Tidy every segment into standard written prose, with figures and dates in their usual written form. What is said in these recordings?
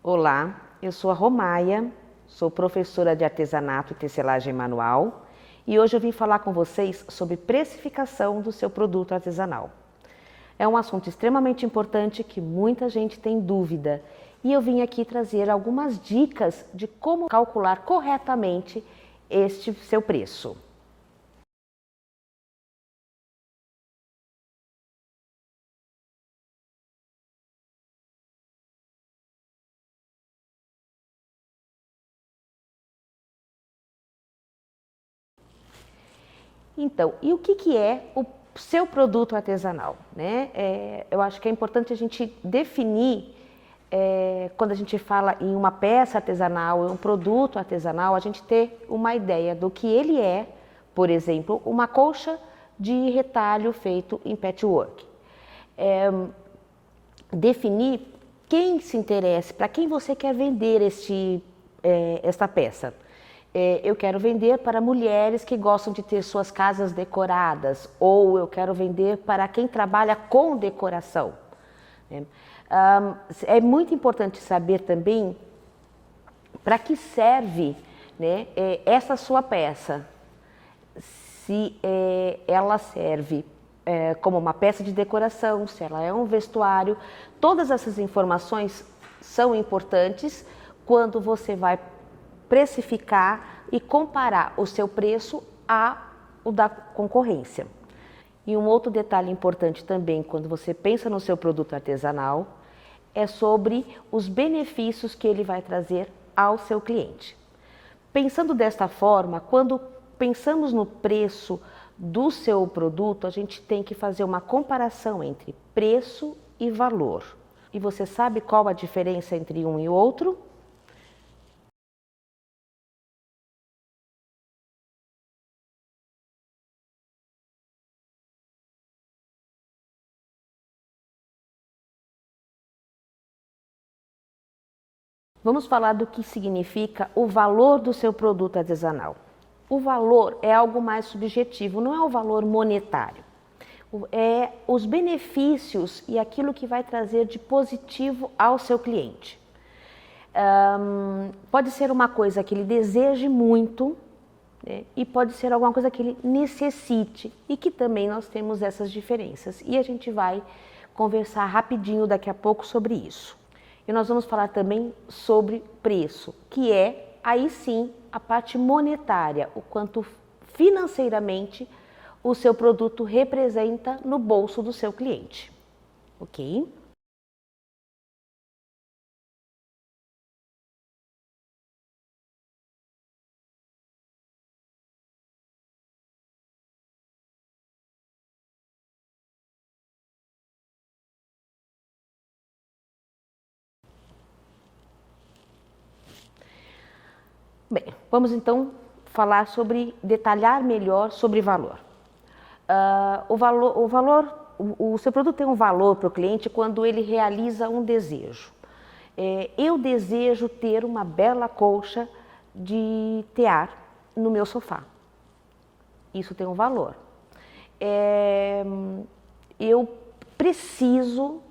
Olá, eu sou a Romaia, sou professora de artesanato e tecelagem manual e hoje eu vim falar com vocês sobre precificação do seu produto artesanal. É um assunto extremamente importante que muita gente tem dúvida e eu vim aqui trazer algumas dicas de como calcular corretamente este seu preço. Então, e o que é o seu produto artesanal, né? Eu acho que é importante a gente definir, quando a gente fala em uma peça artesanal, em um produto artesanal, a gente ter uma ideia do que ele é, por exemplo, uma colcha de retalho feito em patchwork. Definir quem se interessa, para quem você quer vender esta peça. Eu quero vender para mulheres que gostam de ter suas casas decoradas, ou eu quero vender para quem trabalha com decoração. É muito importante saber também para que serve, né, essa sua peça. Se ela serve como uma peça de decoração, se ela é um vestuário, todas essas informações são importantes quando você vai precificar e comparar o seu preço ao da concorrência. E um outro detalhe importante também, quando você pensa no seu produto artesanal, é sobre os benefícios que ele vai trazer ao seu cliente. Pensando desta forma, quando pensamos no preço do seu produto, a gente tem que fazer uma comparação entre preço e valor. E você sabe qual a diferença entre um e outro? Vamos falar do que significa o valor do seu produto artesanal. O valor é algo mais subjetivo, não é o valor monetário. É os benefícios e aquilo que vai trazer de positivo ao seu cliente. Pode ser uma coisa que ele deseje muito, né, e pode ser alguma coisa que ele necessite e que também nós temos essas diferenças. E a gente vai conversar rapidinho daqui a pouco sobre isso. E nós vamos falar também sobre preço, que é, aí sim, a parte monetária, o quanto financeiramente o seu produto representa no bolso do seu cliente, ok? Bem, vamos então falar sobre, detalhar melhor sobre valor. O seu produto tem um valor para o cliente quando ele realiza um desejo. Eu desejo ter uma bela colcha de tear no meu sofá. Isso tem um valor. Eu preciso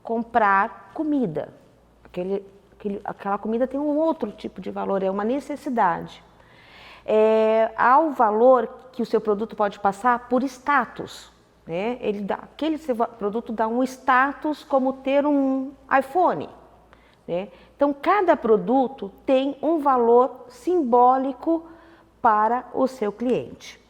comprar comida. Aquela comida tem um outro tipo de valor, é uma necessidade. Há o valor que o seu produto pode passar por status, né? Aquele seu produto dá um status como ter um iPhone, né? Então, cada produto tem um valor simbólico para o seu cliente.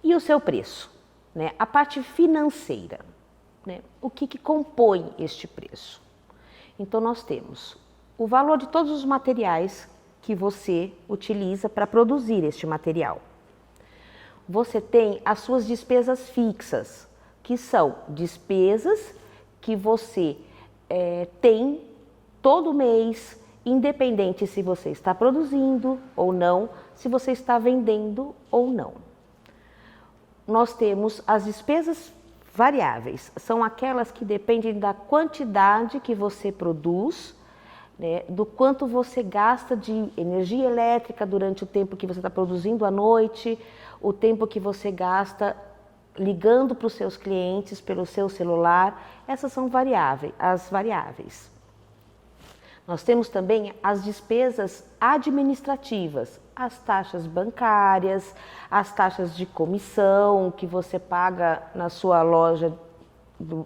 E o seu preço, né? A parte financeira, né? O que compõe este preço? Então, nós temos o valor de todos os materiais que você utiliza para produzir este material. Você tem as suas despesas fixas, que são despesas que você tem todo mês, independente se você está produzindo ou não, se você está vendendo ou não. Nós temos as despesas variáveis são aquelas que dependem da quantidade que você produz, né, do quanto você gasta de energia elétrica durante o tempo que você está produzindo à noite, o tempo que você gasta ligando para os seus clientes pelo seu celular. Essas são as variáveis. Nós temos também as despesas administrativas, as taxas bancárias, as taxas de comissão que você paga na sua loja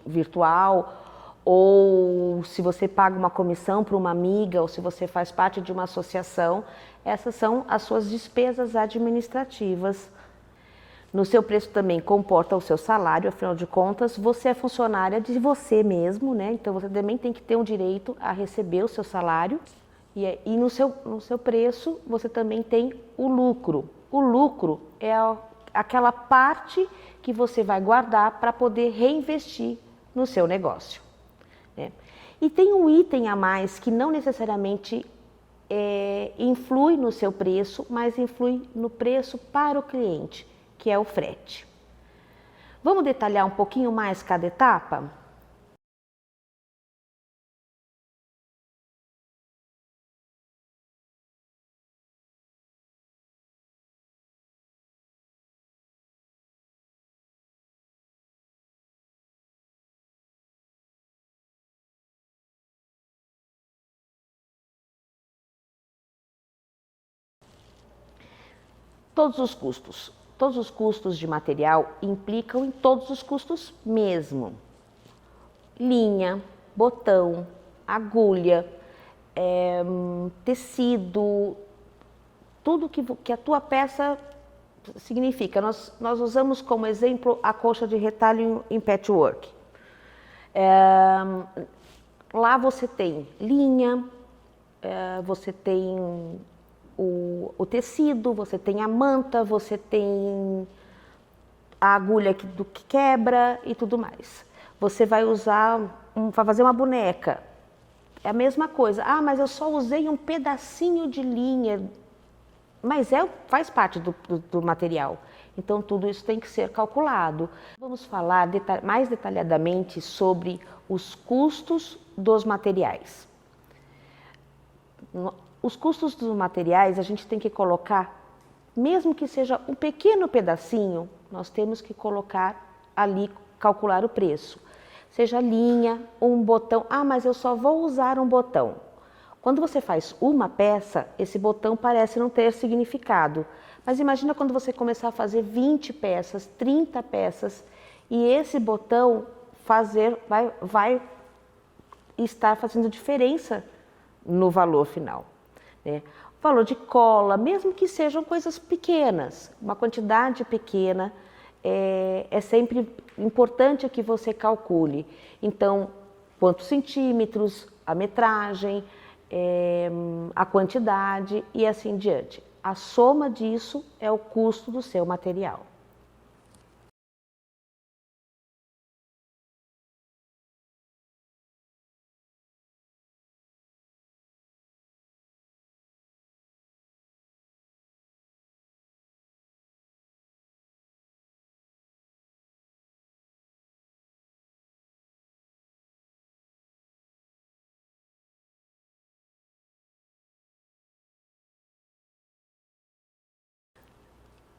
virtual, ou se você paga uma comissão para uma amiga, ou se você faz parte de uma associação. Essas são as suas despesas administrativas. No seu preço também comporta o seu salário, afinal de contas, você é funcionária de você mesmo, né? Então você também tem que ter um direito a receber o seu salário. E no seu preço você também tem o lucro. O lucro é aquela parte que você vai guardar para poder reinvestir no seu negócio, né? E tem um item a mais que não necessariamente influi no seu preço, mas influi no preço para o cliente, que é o frete. Vamos detalhar um pouquinho mais cada etapa? Todos os custos de material implicam em todos os custos mesmo. Linha, botão, agulha, tecido, tudo que a tua peça significa. Nós usamos como exemplo a colcha de retalho em patchwork. Lá você tem linha, você tem o tecido, você tem a manta, você tem a agulha que quebra e tudo mais. Você vai usar, vai fazer uma boneca, é a mesma coisa. Ah, mas eu só usei um pedacinho de linha, mas faz parte do material. Então tudo isso tem que ser calculado. Vamos falar mais detalhadamente sobre os custos dos materiais. Os custos dos materiais a gente tem que colocar, mesmo que seja um pequeno pedacinho, nós temos que colocar ali, calcular o preço. Seja linha, um botão. Ah, mas eu só vou usar um botão. Quando você faz uma peça, esse botão parece não ter significado. Mas imagina quando você começar a fazer 20 peças, 30 peças, e esse botão vai estar fazendo diferença no valor final, né? O valor de cola, mesmo que sejam coisas pequenas, uma quantidade pequena, é sempre importante que você calcule. Então, quantos centímetros, a metragem, a quantidade e assim diante. A soma disso é o custo do seu material.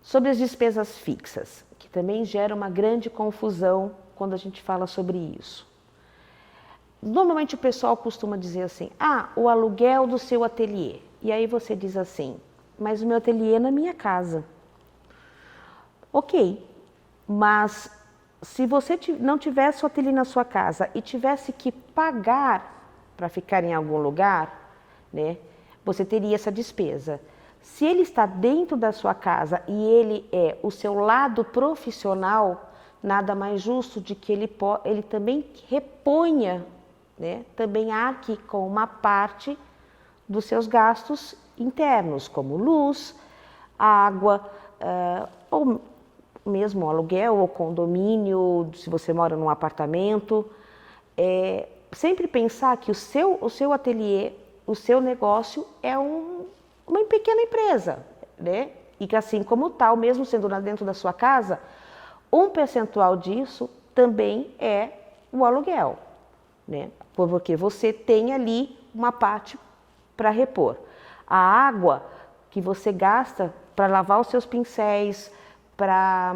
Sobre as despesas fixas, que também gera uma grande confusão quando a gente fala sobre isso. Normalmente o pessoal costuma dizer assim, o aluguel do seu ateliê. E aí você diz assim, mas o meu ateliê é na minha casa. Ok, mas se você não tivesse o ateliê na sua casa e tivesse que pagar para ficar em algum lugar, né, você teria essa despesa. Se ele está dentro da sua casa e ele é o seu lado profissional, nada mais justo de que ele também reponha, né, também arque com uma parte dos seus gastos internos, como luz, água, ou mesmo aluguel ou condomínio, se você mora num apartamento. Sempre pensar que o seu ateliê, o seu negócio é uma pequena empresa, né? E que assim como tal, mesmo sendo dentro da sua casa, um percentual disso também é o aluguel, né? Porque você tem ali uma parte para repor. A água que você gasta para lavar os seus pincéis, para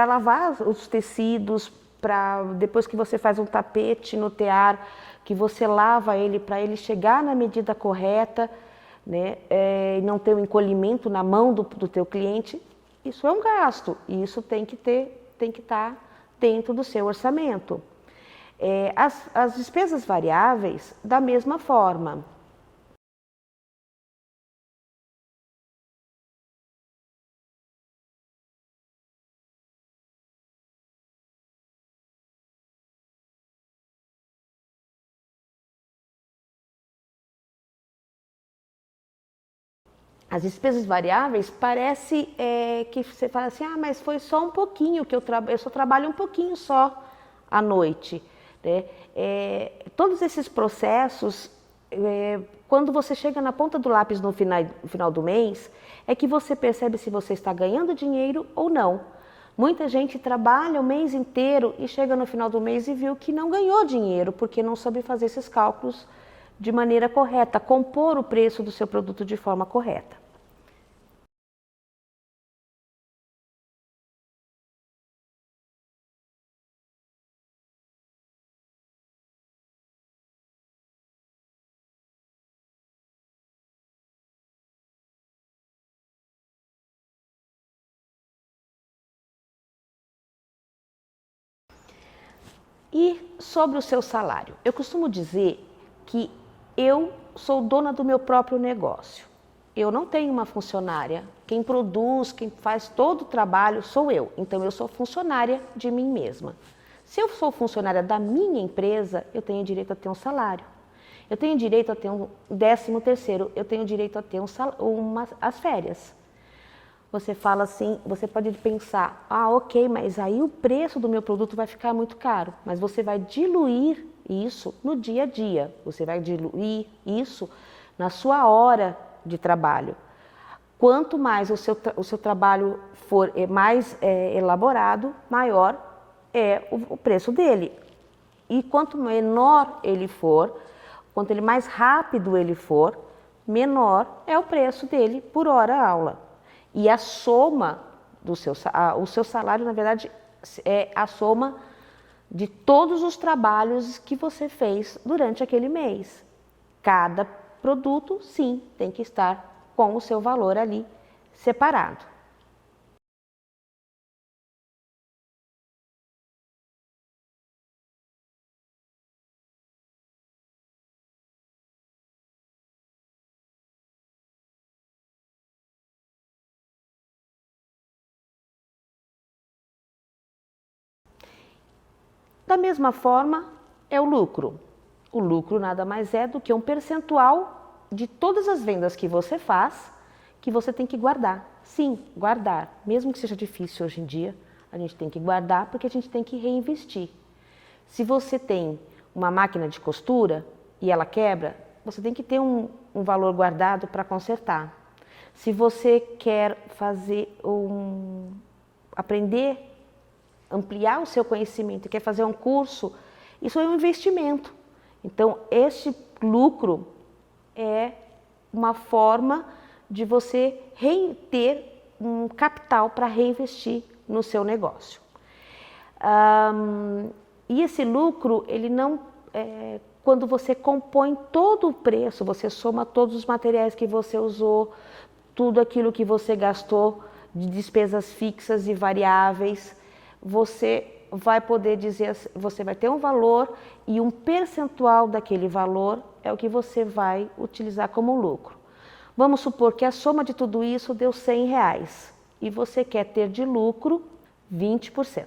lavar os tecidos, para depois que você faz um tapete no tear, que você lava ele para ele chegar na medida correta, né, e não ter um encolhimento na mão do teu cliente, isso é um gasto e isso tem que estar dentro do seu orçamento. As despesas variáveis, da mesma forma. As despesas variáveis parece que você fala assim, ah, mas foi só um pouquinho que eu só trabalho um pouquinho só à noite, né? Todos esses processos, quando você chega na ponta do lápis no final do mês, é que você percebe se você está ganhando dinheiro ou não. Muita gente trabalha o mês inteiro e chega no final do mês e viu que não ganhou dinheiro porque não soube fazer esses cálculos de maneira correta, compor o preço do seu produto de forma correta. E sobre o seu salário? Eu costumo dizer que eu sou dona do meu próprio negócio. Eu não tenho uma funcionária. Quem produz, quem faz todo o trabalho sou eu. Então eu sou funcionária de mim mesma. Se eu sou funcionária da minha empresa, eu tenho direito a ter um salário. Eu tenho direito a ter um 13º, eu tenho direito a ter as férias. Você fala assim, você pode pensar, ah, ok, mas aí o preço do meu produto vai ficar muito caro. Mas você vai diluir isso no dia a dia. Você vai diluir isso na sua hora de trabalho. Quanto mais o seu trabalho for mais elaborado, maior é o preço dele. E quanto menor ele for, quanto ele mais rápido ele for, menor é o preço dele por hora aula. E a soma o seu salário, na verdade, é a soma de todos os trabalhos que você fez durante aquele mês. Cada produto, sim, tem que estar com o seu valor ali separado. Da mesma forma, é o lucro. O lucro nada mais é do que um percentual de todas as vendas que você faz, que você tem que guardar. Sim, guardar. Mesmo que seja difícil hoje em dia, a gente tem que guardar porque a gente tem que reinvestir. Se você tem uma máquina de costura e ela quebra, você tem que ter um valor guardado para consertar. Se você quer aprender, ampliar o seu conhecimento, quer fazer um curso, isso é um investimento. Então, este lucro é uma forma de você ter um capital para reinvestir no seu negócio. E esse lucro, ele não quando você compõe todo o preço, você soma todos os materiais que você usou, tudo aquilo que você gastou de despesas fixas e variáveis, você vai poder dizer, você vai ter um valor e um percentual daquele valor é o que você vai utilizar como lucro. Vamos supor que a soma de tudo isso deu R$100 e você quer ter de lucro 20%.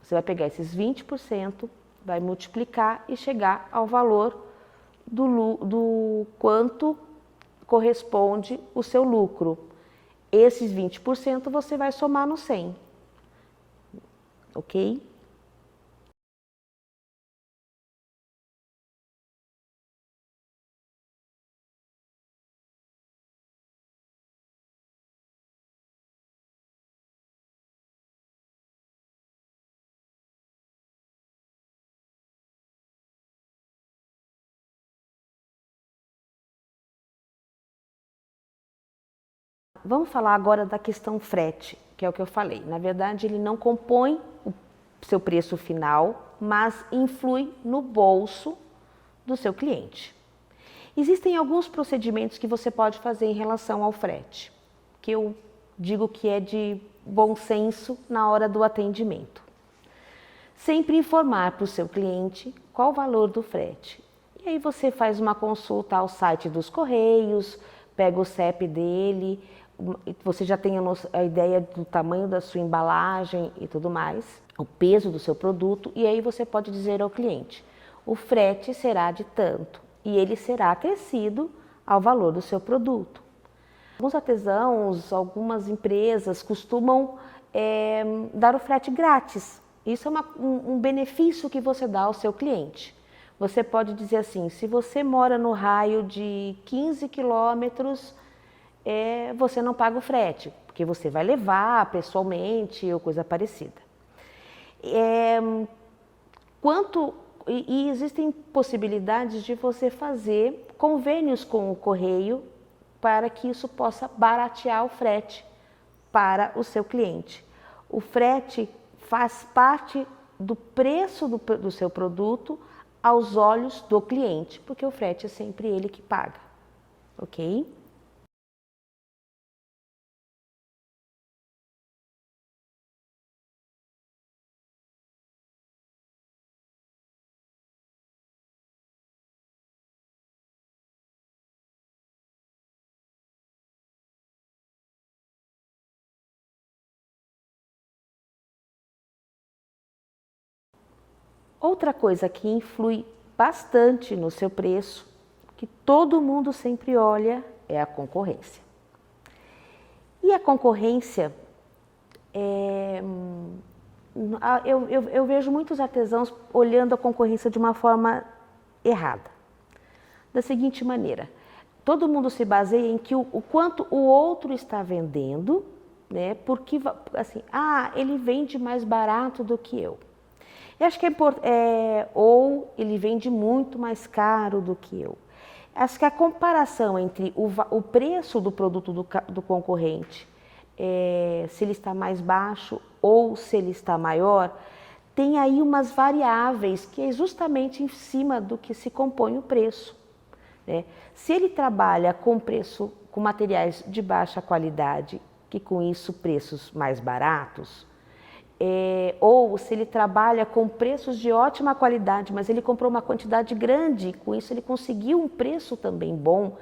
Você vai pegar esses 20%, vai multiplicar e chegar ao valor do quanto corresponde o seu lucro. Esses 20% você vai somar no 100, ok? Vamos falar agora da questão frete, que é o que eu falei. Na verdade, ele não compõe o seu preço final, mas influi no bolso do seu cliente. Existem alguns procedimentos que você pode fazer em relação ao frete, que eu digo que é de bom senso na hora do atendimento. Sempre informar para o seu cliente qual o valor do frete. E aí você faz uma consulta ao site dos Correios, pega o CEP dele, você já tem a ideia do tamanho da sua embalagem e tudo mais, o peso do seu produto, e aí você pode dizer ao cliente, o frete será de tanto e ele será acrescido ao valor do seu produto. Alguns artesãos, algumas empresas costumam dar o frete grátis. Isso é um benefício que você dá ao seu cliente. Você pode dizer assim, se você mora no raio de 15 quilômetros, você não paga o frete, porque você vai levar pessoalmente ou coisa parecida. E existem possibilidades de você fazer convênios com o correio para que isso possa baratear o frete para o seu cliente. O frete faz parte do preço do seu produto aos olhos do cliente, porque o frete é sempre ele que paga, ok? Outra coisa que influi bastante no seu preço, que todo mundo sempre olha, é a concorrência. E a concorrência, eu vejo muitos artesãos olhando a concorrência de uma forma errada. Da seguinte maneira, todo mundo se baseia em que o quanto o outro está vendendo, né? Porque, assim, ele vende mais barato do que eu. Eu acho que ou ele vende muito mais caro do que eu. Acho que a comparação entre o preço do produto do concorrente, se ele está mais baixo ou se ele está maior, tem aí umas variáveis que é justamente em cima do que se compõe o preço, né? Se ele trabalha com materiais de baixa qualidade, que com isso preços mais baratos, ou se ele trabalha com preços de ótima qualidade, mas ele comprou uma quantidade grande, com isso ele conseguiu um preço também bom,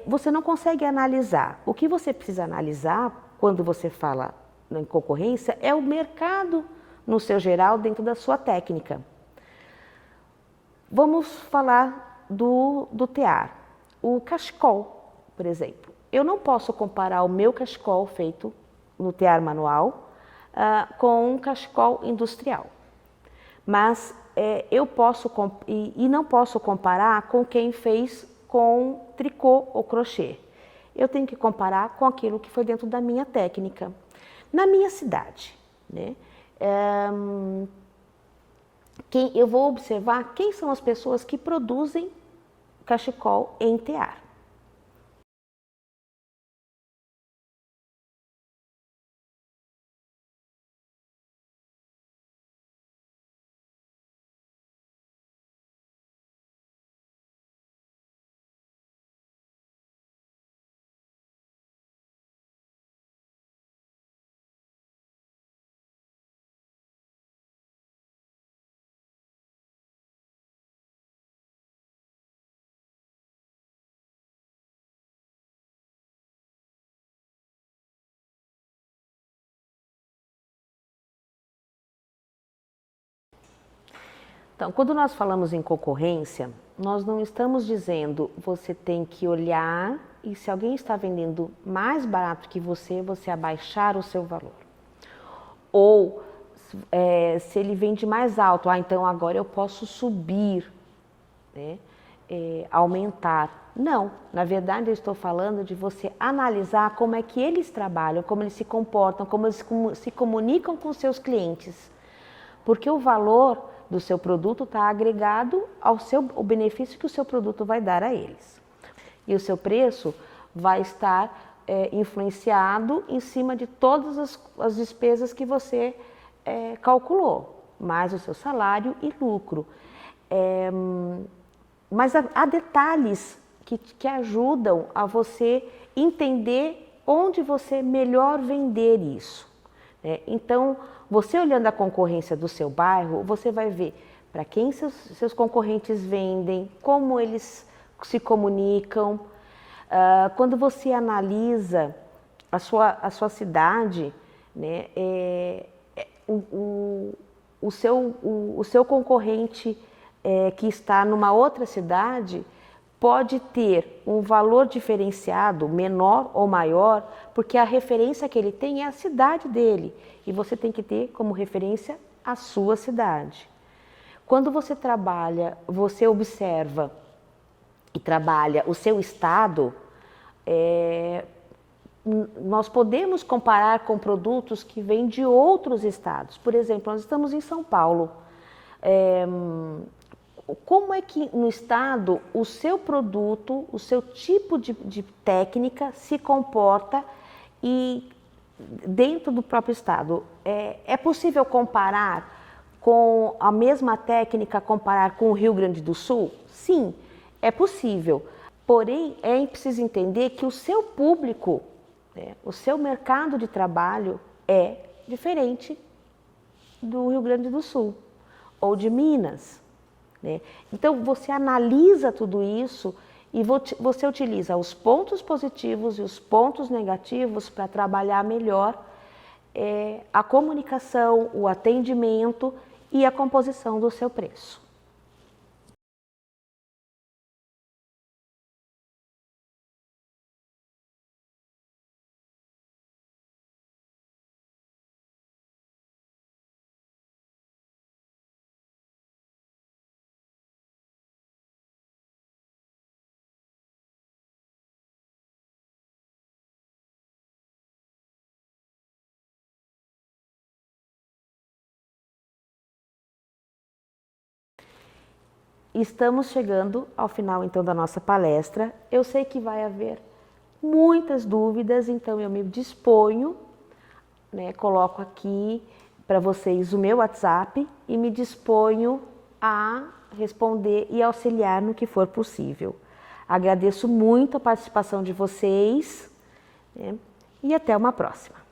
você não consegue analisar. O que você precisa analisar quando você fala em concorrência é o mercado no seu geral dentro da sua técnica. Vamos falar do tear. O cachecol, por exemplo. Eu não posso comparar o meu cachecol feito no tear manual com um cachecol industrial. Mas eu posso, e não posso comparar com quem fez com tricô ou crochê. Eu tenho que comparar com aquilo que foi dentro da minha técnica. Na minha cidade, né? Eu vou observar quem são as pessoas que produzem cachecol em tear. Então, quando nós falamos em concorrência, nós não estamos dizendo você tem que olhar e se alguém está vendendo mais barato que você abaixar o seu valor. Ou se ele vende mais alto, então agora eu posso subir, né? Aumentar. Não, na verdade eu estou falando de você analisar como é que eles trabalham, como eles se comportam, como eles se comunicam com seus clientes. Porque o valor do seu produto está agregado ao benefício que o seu produto vai dar a eles. E o seu preço vai estar influenciado em cima de todas as despesas que você calculou, mais o seu salário e lucro. Mas há detalhes que ajudam a você entender onde você melhor vender isso. Então, você olhando a concorrência do seu bairro, você vai ver para quem seus concorrentes vendem, como eles se comunicam. Quando você analisa a sua cidade, né, o seu concorrente que está numa outra cidade pode ter um valor diferenciado, menor ou maior, porque a referência que ele tem é a cidade dele e você tem que ter como referência a sua cidade. Quando você trabalha, você observa e trabalha o seu estado, nós podemos comparar com produtos que vêm de outros estados. Por exemplo, nós estamos em São Paulo. Como é que no estado o seu produto, o seu tipo de técnica se comporta e dentro do próprio estado? É possível comparar com a mesma técnica, comparar com o Rio Grande do Sul? Sim, é possível. Porém, é preciso entender que o seu público, o seu mercado de trabalho é diferente do Rio Grande do Sul ou de Minas. Então, você analisa tudo isso e você utiliza os pontos positivos e os pontos negativos para trabalhar melhor a comunicação, o atendimento e a composição do seu preço. Estamos chegando ao final então da nossa palestra. Eu sei que vai haver muitas dúvidas, então eu me disponho, coloco aqui para vocês o meu WhatsApp e me disponho a responder e auxiliar no que for possível. Agradeço muito a participação de vocês, e até uma próxima.